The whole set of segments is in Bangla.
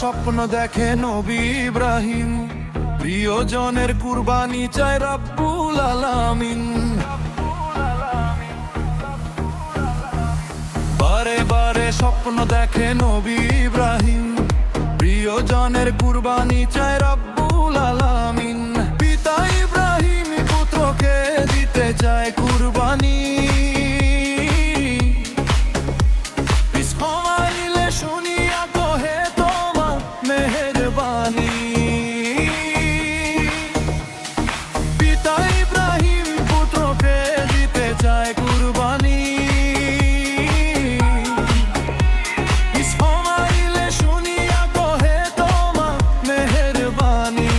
স্বপ্ন দেখে নবী ইব্রাহিম, প্রিয়জনের কুরবানি চায় রব্বুল আলামিন। বারে বারে স্বপ্ন দেখে নবী ইব্রাহিম, প্রিয়জনের কুরবানি চায় রব্বুল আলামিন। পিতা ইব্রাহিম পুত্রকে দিতে চায় কুরবানি, ইসমাঈলে শুনিয়া কহে তোমার মেহেরবানি। পিতা ইব্রাহিম পুত্রকে দিতে চায় কুরবানি, ইসমাঈলে শুনিয়া কহে তোমার মেহেরবানি।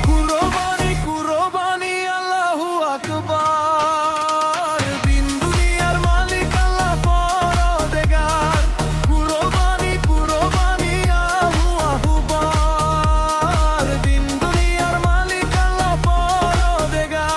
কুরবানি কুরবানি আল্লাহু আকবার, দিন দুনিয়ার মালিক আল্লাহ পরওয়ারদিগার। কুরবানি কুরবানি আল্লাহু আকবার, দিন দুনিয়ার মালিক আল্লাহ পরওয়ারদিগার।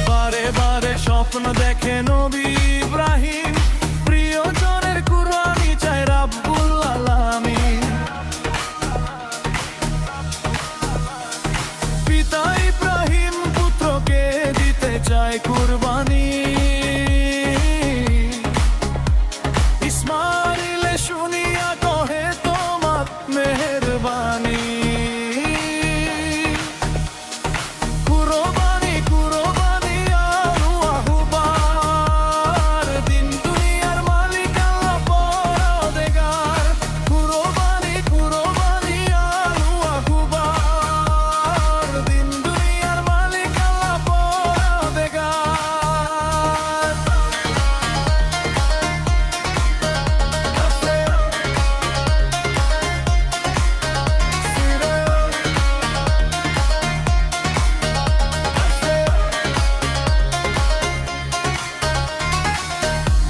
বারে বারে স্বপ্ন দেখে নবী ইব্রাহিম, প্রিয়জনের কুরবানি চায় রব্বুল আলামিন। পিতা ইব্রাহিম পুত্রকে দিতে চায় কুরবানি, ইসমাঈলে শুনিয়া কহে তোমার মেহেরবানি। কুরবানি কুরবানি আল্লাহু আকবার, দিন দুনিয়ার মালিক আল্লাহ পরওয়ারদিগার। কুরবানি কুরবানি আল্লাহু আকবার, দিন দুনিয়ার মালিক আল্লাহ পরওয়ারদিগার।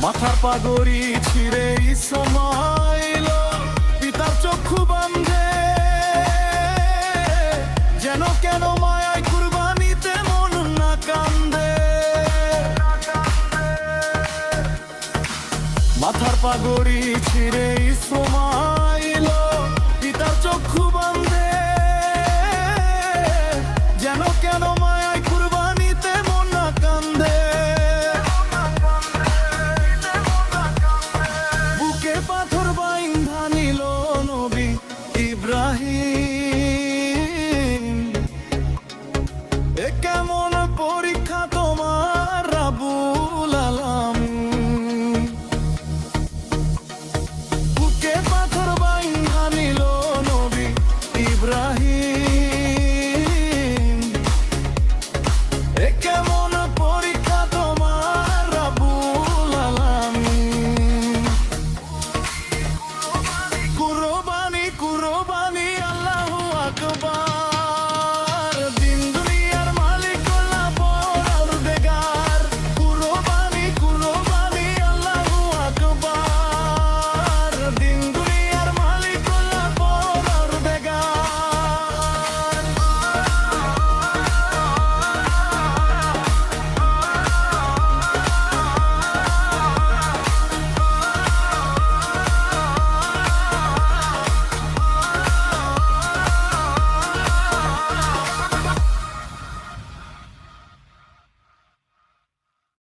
মাথার পাগড়ি ছিঁড়ে ইসমাঈল পিতার চক্ষু বান্ধে, যেন কেন মায়ায় কুরবানিতে মন না কান্দে। মাথার পাগড়ি ছিঁড়ে ইসমাঈল